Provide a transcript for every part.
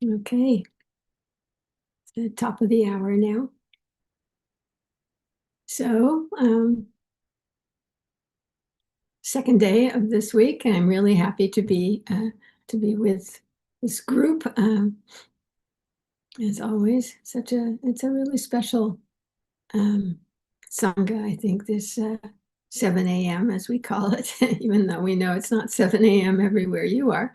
Okay, it's the top of the hour now. So, second day of this week, I'm really happy to be with this group. As always, it's a really special um, sangha. I think this 7 a.m. as we call it, even though we know it's not 7 a.m. everywhere you are.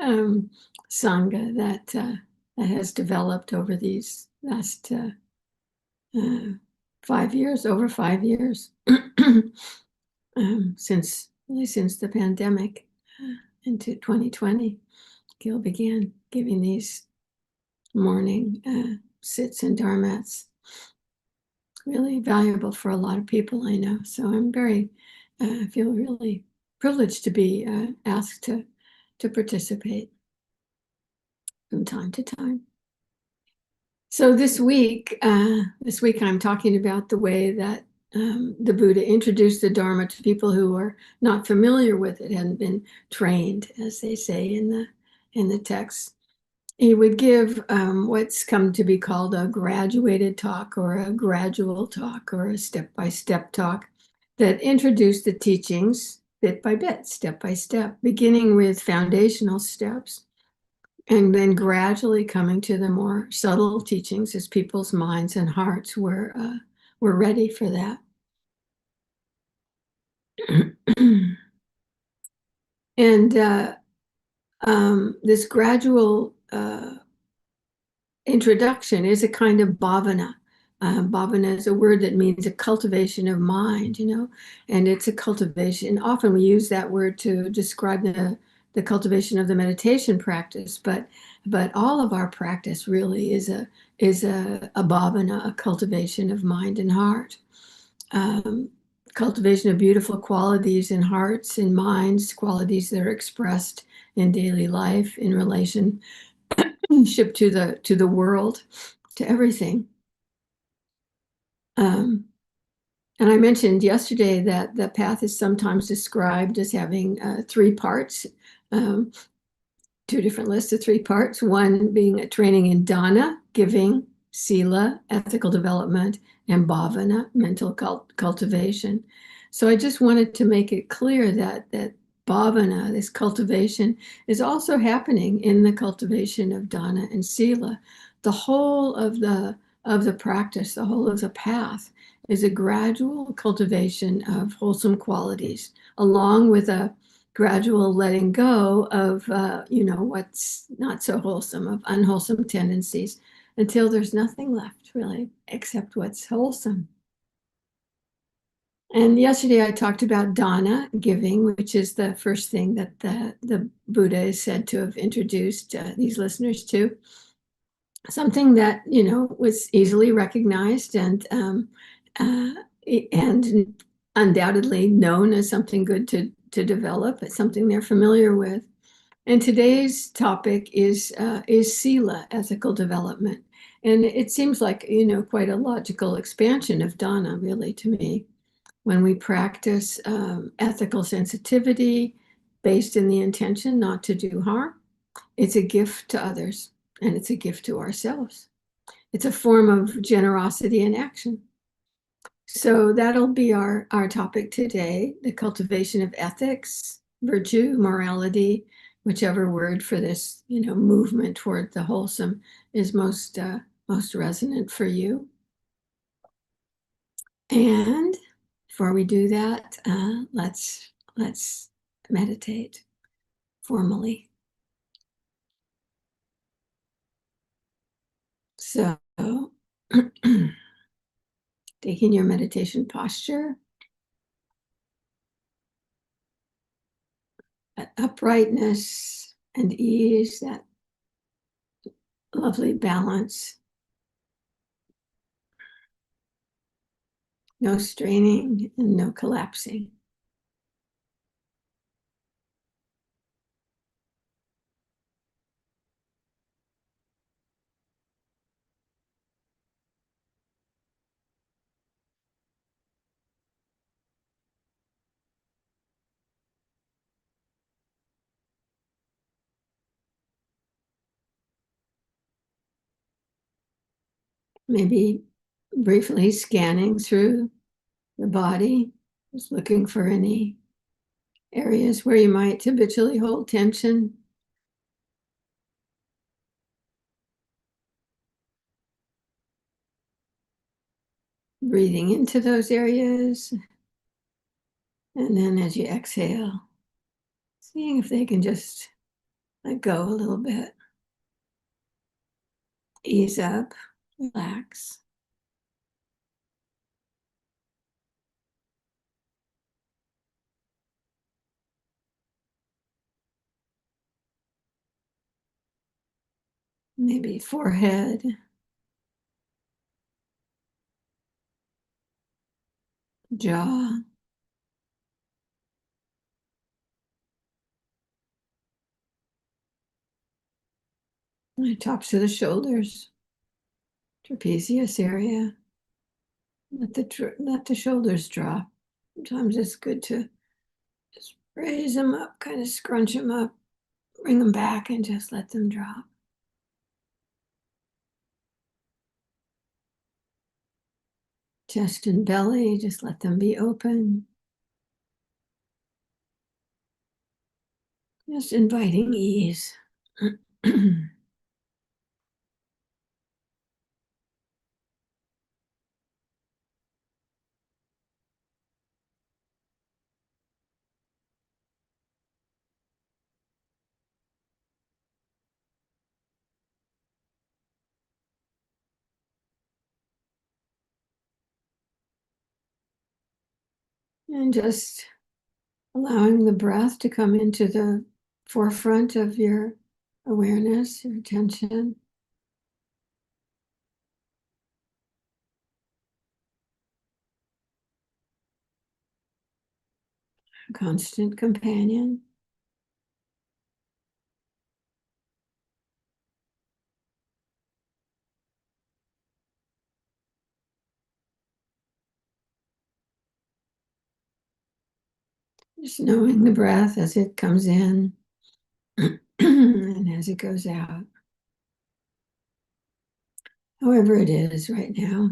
Um, Sangha that has developed over these last uh, 5 years, over 5 years, since the pandemic into 2020. Gil began giving these morning sits and dharmats, really valuable for a lot of people I know. So I'm feel really privileged to be asked to participate from time to time. So this week I'm talking about the way that the Buddha introduced the Dharma to people who are not familiar with it, hadn't been trained, as they say in the text. He would give what's come to be called a graduated talk or a gradual talk or a step-by-step talk that introduced the teachings bit by bit, step by step, beginning with foundational steps and then gradually coming to the more subtle teachings as people's minds and hearts were ready for that. And this gradual introduction is a kind of bhavana. Bhavana is a word that means a cultivation of mind, and it's a cultivation. Often we use that word to describe the cultivation of the meditation practice, but all of our practice really is a bhavana, a cultivation of mind and heart. Cultivation of beautiful qualities in hearts and minds, qualities that are expressed in daily life in relationship to the world, to everything. And I mentioned yesterday that the path is sometimes described as having three parts, two different lists of three parts. One being a training in dana, giving, sila, ethical development, and bhavana, mental cultivation. So I just wanted to make it clear that bhavana, this cultivation, is also happening in the cultivation of dana and sila. The whole of the practice, the whole of the path, is a gradual cultivation of wholesome qualities, along with a gradual letting go of what's not so wholesome, of unwholesome tendencies, until there's nothing left really except what's wholesome. And yesterday I talked about dana, giving, which is the first thing that the Buddha is said to have introduced these listeners to. Something that was easily recognized and undoubtedly known as something good to develop. It's something they're familiar with. And today's topic is sila, ethical development, and it seems like quite a logical expansion of dana, really, to me. When we practice ethical sensitivity based in the intention not to do harm, it's a gift to others and it's a gift to ourselves. It's a form of generosity in action. So that'll be our topic today, the cultivation of ethics, virtue, morality, whichever word for this, movement toward the wholesome is most resonant for you. And before we do that, let's meditate formally. So taking your meditation posture, that uprightness and ease, that lovely balance, no straining and no collapsing. Maybe briefly scanning through the body, just looking for any areas where you might habitually hold tension. Breathing into those areas. And then as you exhale, seeing if they can just let go a little bit. Ease up, relax. Maybe forehead, jaw, tops of the shoulders, trapezius area. Let the shoulders drop. Sometimes it's good to just raise them up, kind of scrunch them up, bring them back, and just let them drop. Chest and belly, just let them be open. Just inviting ease. And just allowing the breath to come into the forefront of your awareness, your attention. Constant companion. Just knowing the breath as it comes in and as it goes out. However it is right now.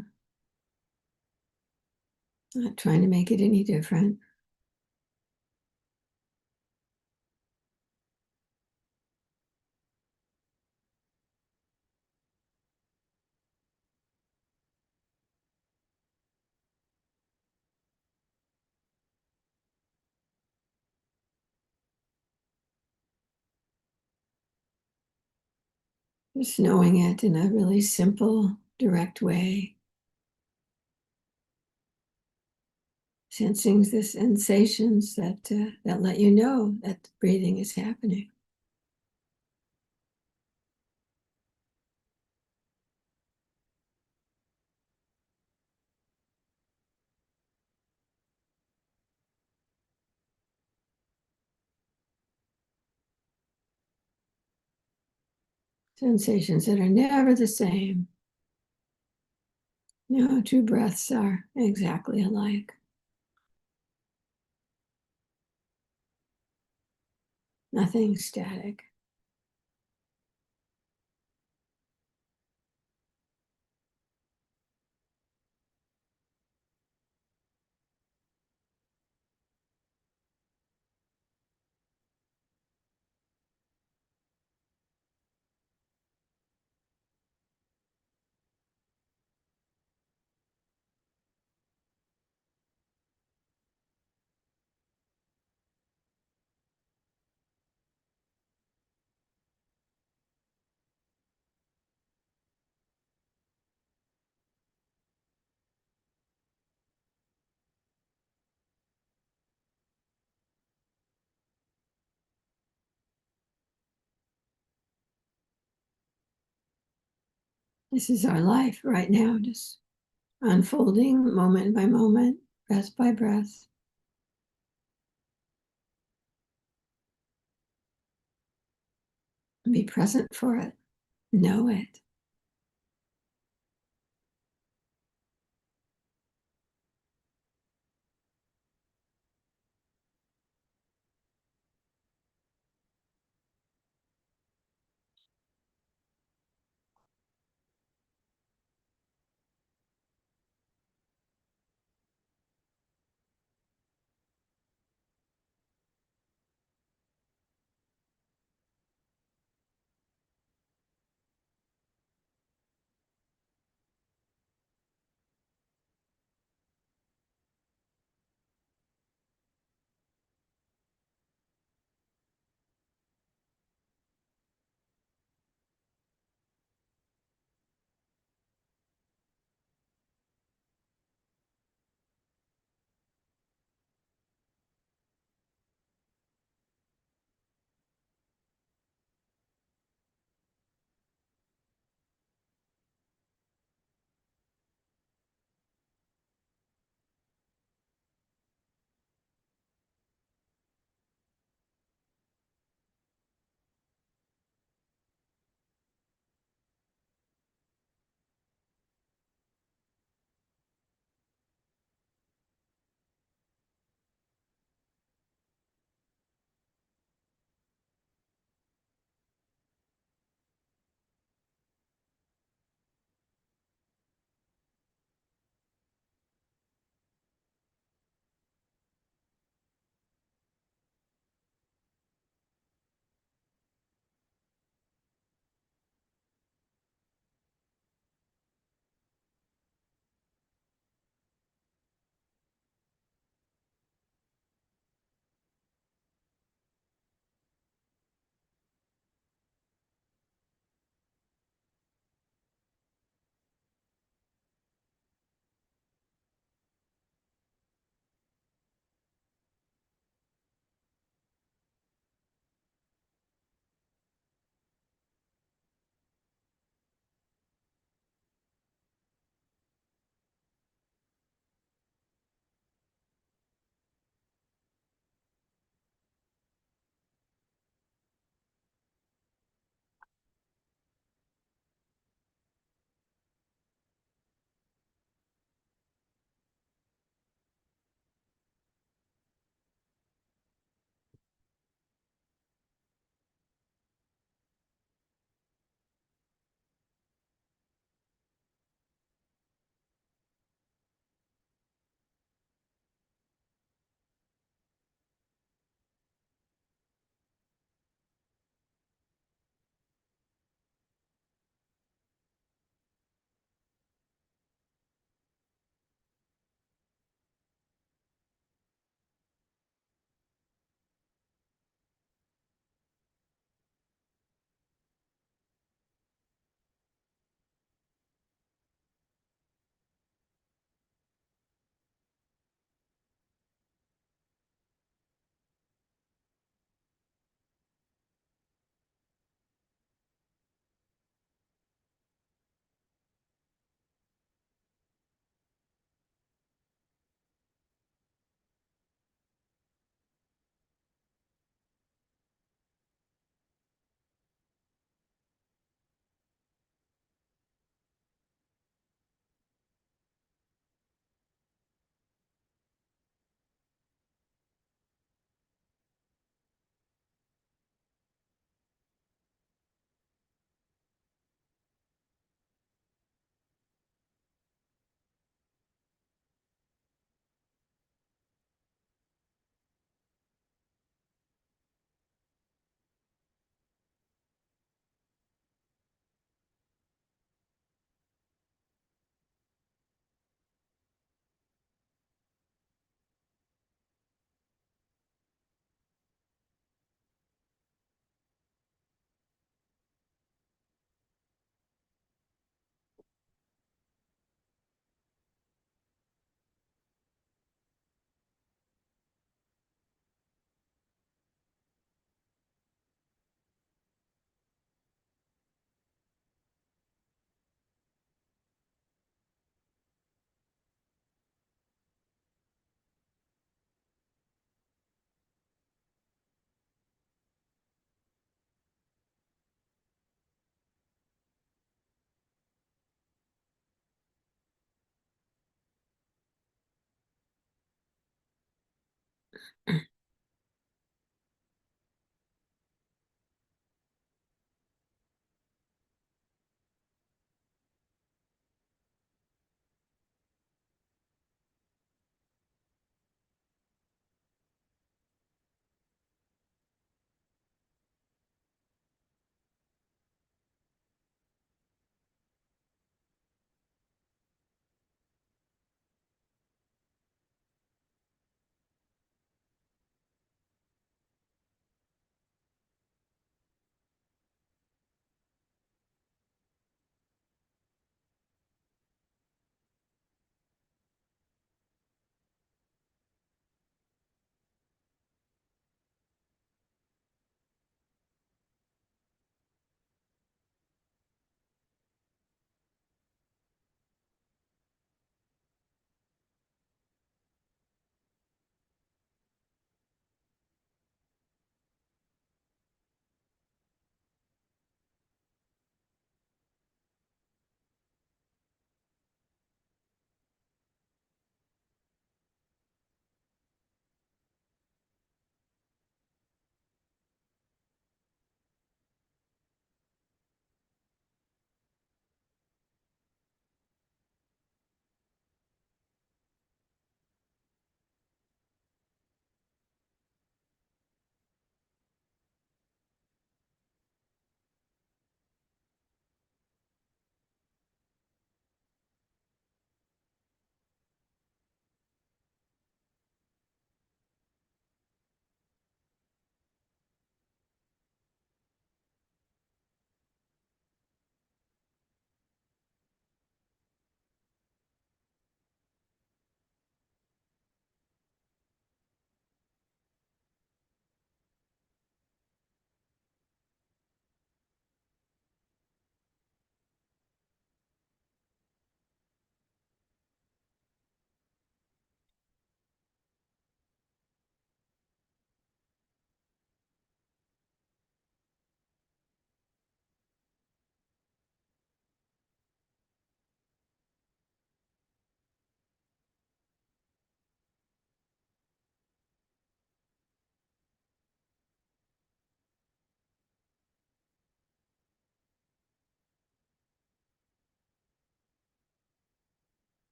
Not trying to make it any different. Just knowing it in a really simple, direct way. Sensing the sensations that let you know that breathing is happening. Sensations that are never the same. No two breaths are exactly alike. Nothing static. This is our life right now, just unfolding moment by moment, breath by breath. Be present for it. Know it.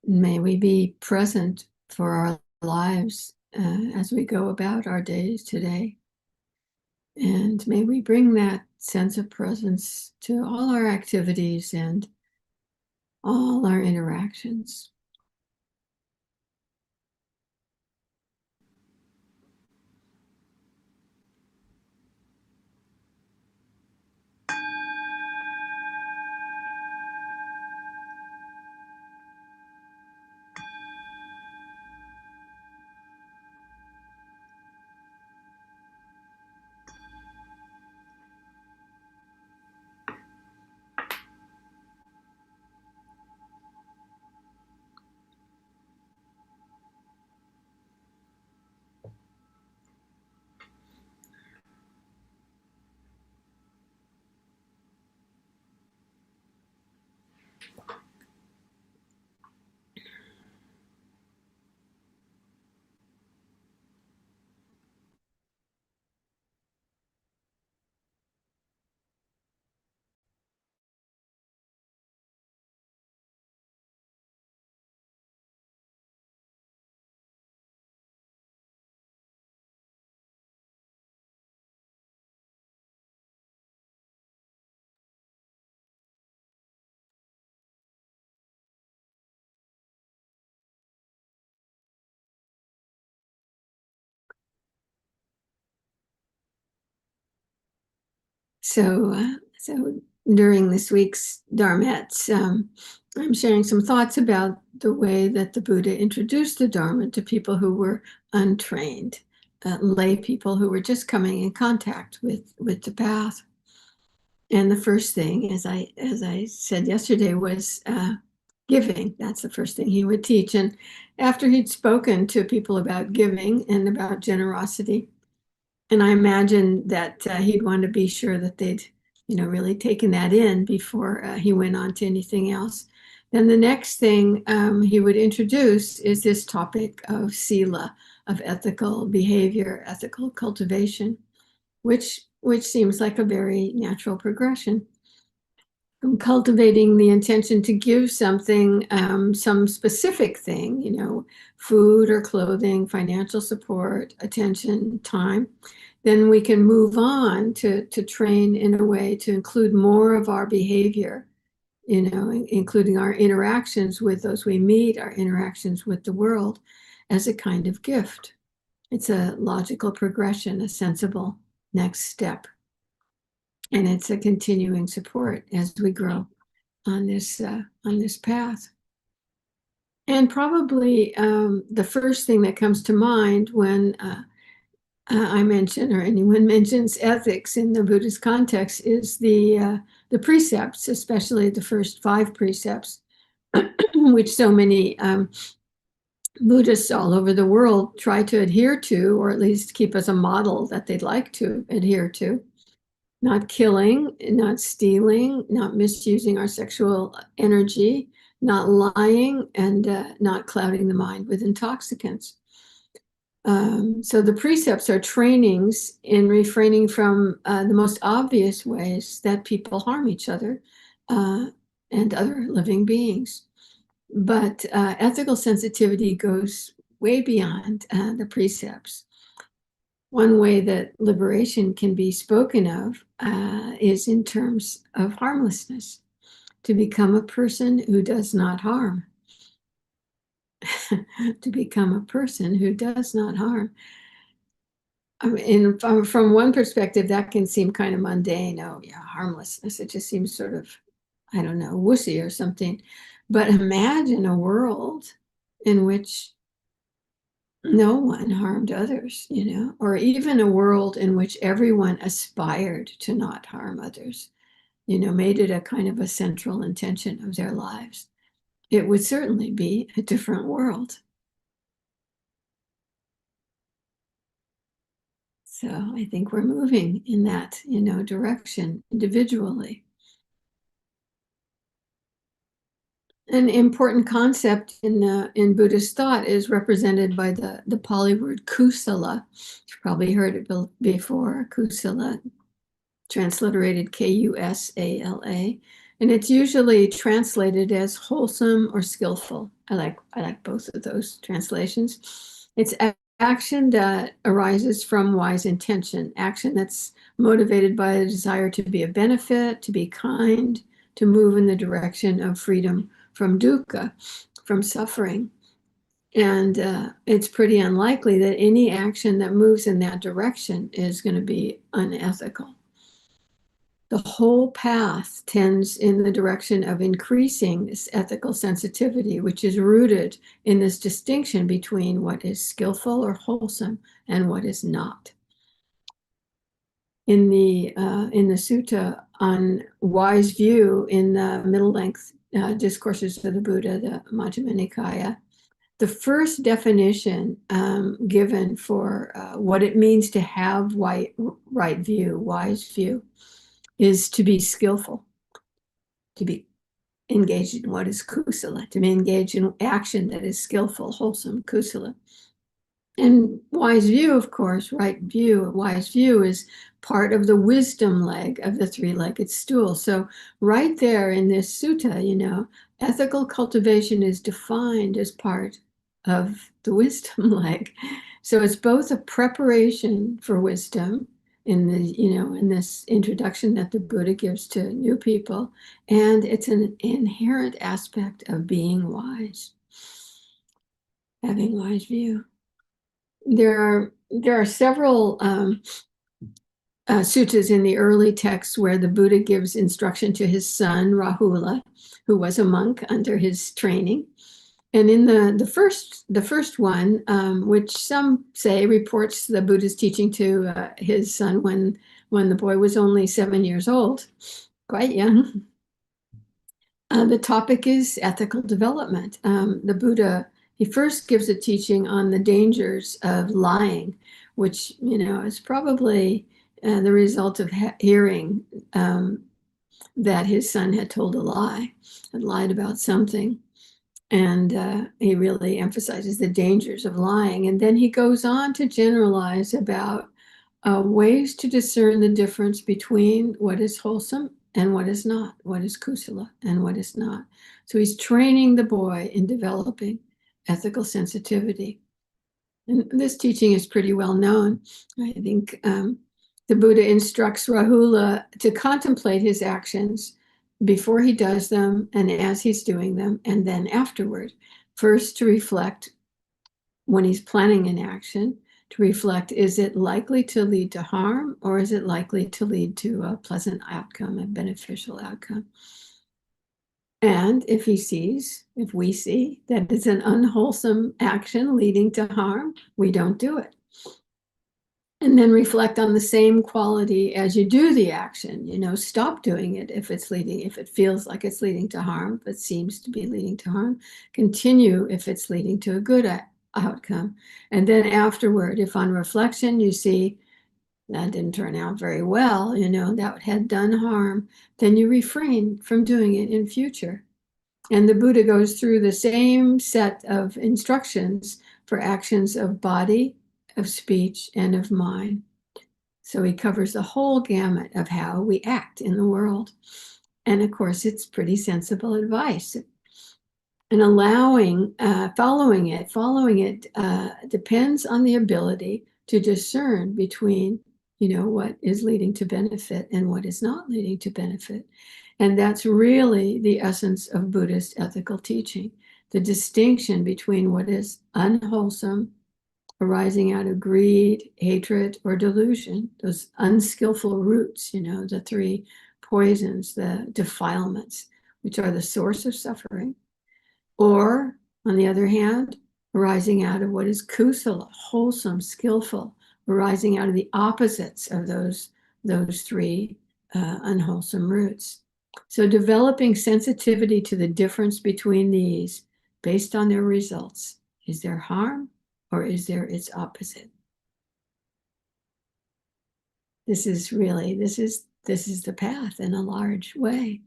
May we be present for our lives as we go about our days today. And may we bring that sense of presence to all our activities and all our interactions. So during this week's Dharmette, I'm sharing some thoughts about the way that the Buddha introduced the Dharma to people who were untrained, lay people who were just coming in contact with the path. And the first thing, as I said yesterday, was giving. That's the first thing he would teach. And after he'd spoken to people about giving and about generosity, and I imagine that he'd want to be sure that they'd, really taken that in before he went on to anything else. Then the next thing he would introduce is this topic of sila, of ethical behavior, ethical cultivation, which seems like a very natural progression. From cultivating the intention to give something, some specific thing, food or clothing, financial support, attention, time, then we can move on to train in a way to include more of our behavior, including our interactions with those we meet, our interactions with the world, as a kind of gift. It's a logical progression, a sensible next step. And it's a continuing support as we grow on this path. And probably the first thing that comes to mind when I mention, or anyone mentions, ethics in the Buddhist context is the precepts, especially the first 5 precepts, which so many Buddhists all over the world try to adhere to, or at least keep as a model that they'd like to adhere to. Not killing, not stealing, not misusing our sexual energy, not lying, and not clouding the mind with intoxicants. So the precepts are trainings in refraining from the most obvious ways that people harm each other and other living beings. But ethical sensitivity goes way beyond the precepts. One way that liberation can be spoken of is in terms of harmlessness, to become a person who does not harm. To become a person who does not harm. I mean, from one perspective, that can seem kind of mundane. Oh, yeah, harmlessness. It just seems sort of, I don't know, wussy or something. But imagine a world in which no one harmed others, or even a world in which everyone aspired to not harm others, made it a kind of a central intention of their lives. It would certainly be a different world. So I think we're moving in that, direction individually. An important concept in Buddhist thought is represented by the Pali word kusala. You've probably heard it before. Kusala, transliterated Kusala. And it's usually translated as wholesome or skillful. I like both of those translations. It's action that arises from wise intention, action that's motivated by a desire to be a benefit, to be kind, to move in the direction of freedom from dukkha, from suffering. And it's pretty unlikely that any action that moves in that direction is going to be unethical. The whole path tends in the direction of increasing this ethical sensitivity, which is rooted in this distinction between what is skillful or wholesome and what is not. In the sutta on wise view in the middle length discourses of the Buddha, the Majjhima Nikaya, the first definition given for what it means to have right view, wise view, is to be skillful, to be engaged in what is kusala, to be engaged in action that is skillful, wholesome, kusala. And wise view, of course, right view, wise view is part of the wisdom leg of the three-legged stool. So right there in this sutta, ethical cultivation is defined as part of the wisdom leg. So it's both a preparation for wisdom in this introduction that the Buddha gives to new people, and it's an inherent aspect of being wise, having wise view. There are several suttas in the early texts where the Buddha gives instruction to his son Rahula, who was a monk under his training. And in the first one, which some say reports the Buddha's teaching to his son when the boy was only 7 years old, quite young. The topic is ethical development. The Buddha, he first gives a teaching on the dangers of lying, which, is probably the result of hearing that his son had told a lie, had lied about something. And he really emphasizes the dangers of lying. And then he goes on to generalize about ways to discern the difference between what is wholesome and what is not, what is kusala and what is not. So he's training the boy in developing ethical sensitivity. And this teaching is pretty well known. I think the Buddha instructs Rahula to contemplate his actions before he does them and as he's doing them, and then afterward. First, to reflect when he's planning an action, to reflect, is it likely to lead to harm or is it likely to lead to a pleasant outcome, a beneficial outcome? And if we see that it's an unwholesome action leading to harm, we don't do it. And then reflect on the same quality as you do the action. Stop doing it if it feels like it's leading to harm, but seems to be leading to harm. Continue if it's leading to a good outcome. And then afterward, if on reflection you see that didn't turn out very well, that had done harm, then you refrain from doing it in future. And the Buddha goes through the same set of instructions for actions of body, of speech, and of mind. So he covers the whole gamut of how we act in the world. And of course, it's pretty sensible advice. And following it depends on the ability to discern between, what is leading to benefit and what is not leading to benefit. And that's really the essence of Buddhist ethical teaching, the distinction between what is unwholesome, arising out of greed, hatred, or delusion, those unskillful roots, the three poisons, the defilements, which are the source of suffering. Or, on the other hand, arising out of what is kusala, wholesome, skillful, arising out of the opposites of those three unwholesome roots. So developing sensitivity to the difference between these based on their results. Is there harm or is there its opposite? This is the path in a large way.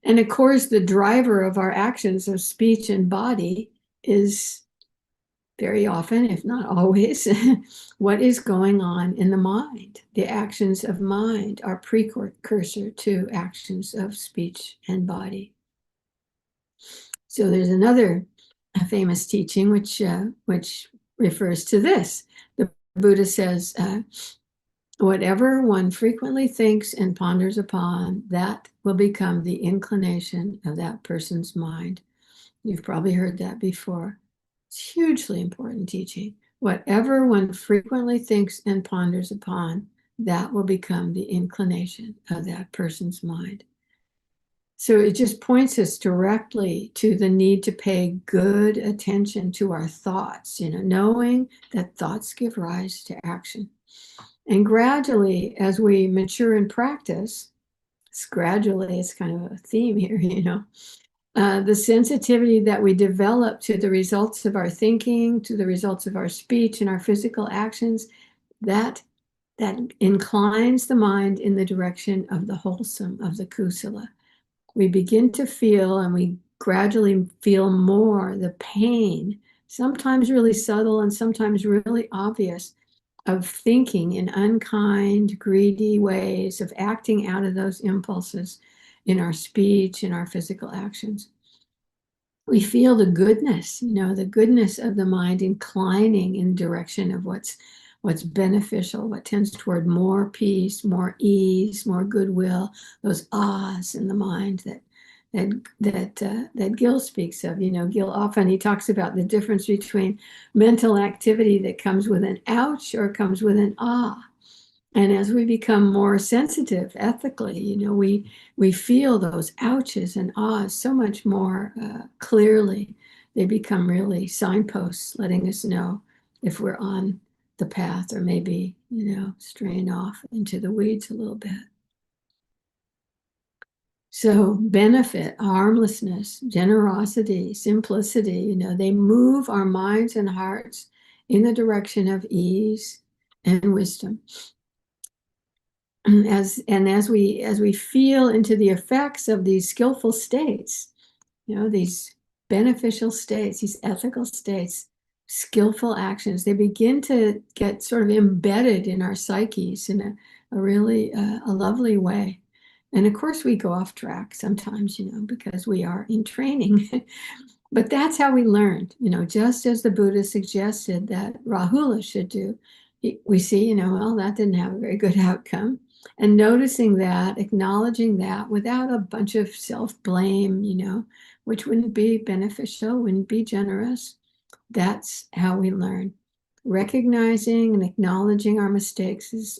And of course, the driver of our actions of speech and body is very often, if not always, what is going on in the mind. The actions of mind are precursor to actions of speech and body. So there's another famous teaching which refers to this. The Buddha says, whatever one frequently thinks and ponders upon, that will become the inclination of that person's mind. You've probably heard that before. It's hugely important teaching. Whatever one frequently thinks and ponders upon, that will become the inclination of that person's mind. So it just points us directly to the need to pay good attention to our thoughts, knowing that thoughts give rise to action. And gradually, as we mature in practice, it's kind of a theme here, the sensitivity that we develop to the results of our thinking, to the results of our speech and our physical actions, that inclines the mind in the direction of the wholesome, of the kusala. We begin to feel, and we gradually feel more, the pain, sometimes really subtle and sometimes really obvious, of thinking in unkind, greedy ways, of acting out of those impulses in our speech and our physical actions. We feel the goodness, the goodness of the mind inclining in direction of what's beneficial, what tends toward more peace, more ease, more goodwill, those ahs in the mind that Gil speaks of. Gil often, he talks about the difference between mental activity that comes with an ouch or comes with an ah. And as we become more sensitive ethically, we feel those ouches and ahs so much more clearly. They become really signposts letting us know if we're on the path or maybe, straying off into the weeds a little bit. So benefit, harmlessness, generosity, simplicity, they move our minds and hearts in the direction of ease and wisdom. As we feel into the effects of these skillful states, these beneficial states, these ethical states, skillful actions, they begin to get sort of embedded in our psyches in a really a lovely way. And of course, we go off track sometimes, because we are in training. But that's how we learned, just as the Buddha suggested that Rahula should do. We see, well, that didn't have a very good outcome. And noticing that, acknowledging that without a bunch of self-blame, which wouldn't be beneficial, wouldn't be generous. That's how we learn. Recognizing and acknowledging our mistakes is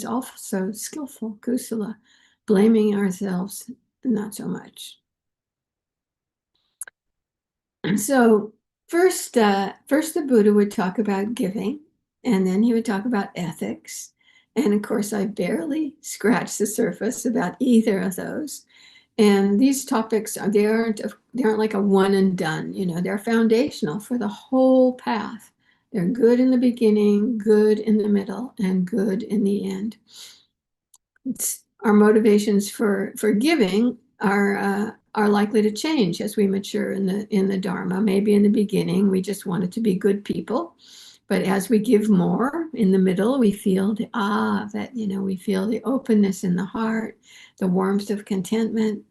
also skillful, kusala. Blaming ourselves, not so much. So first the Buddha would talk about giving, and then he would talk about ethics. And of course, I barely scratched the surface about either of those. And these topics they aren't like a one and done. They're foundational for the whole path. They're good in the beginning, good in the middle, and good in the end. Our motivations for giving are likely to change as we mature in the Dharma. Maybe in the beginning we just wanted to be good people, but as we give more in the middle, we feel we feel the openness in the heart, the warmth of contentment.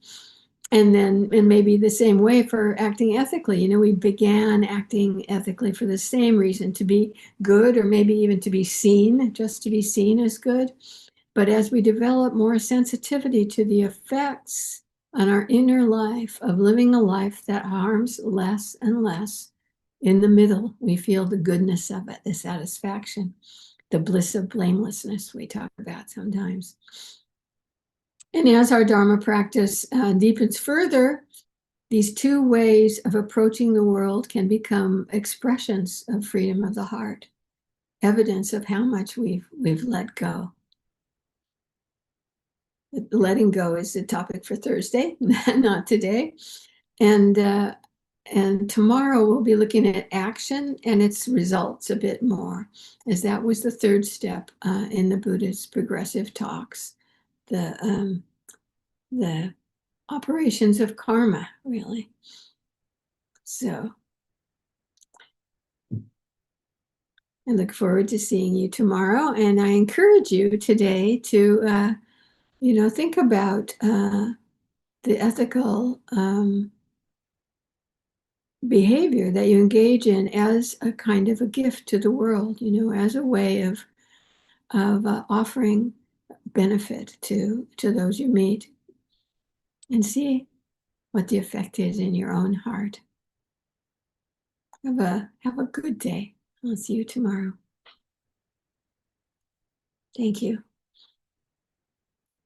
And maybe the same way for acting ethically. We began acting ethically for the same reason, to be good, or maybe even to be seen, just to be seen as good. But as we develop more sensitivity to the effects on our inner life of living a life that harms less and less, in the middle, we feel the goodness of it, the satisfaction, the bliss of blamelessness we talk about sometimes. And as our Dharma practice deepens further, these two ways of approaching the world can become expressions of freedom of the heart, evidence of how much we've let go. Letting go is the topic for Thursday, not today. And tomorrow we'll be looking at action and its results a bit more, as that was the third step in the Buddha's progressive talks, the operations of karma, really. So I look forward to seeing you tomorrow, and I encourage you today to, think about the ethical behavior that you engage in as a kind of a gift to the world, as a way of offering benefit to those you meet, and see what the effect is in your own heart. Have a good day. I'll see you tomorrow. Thank you.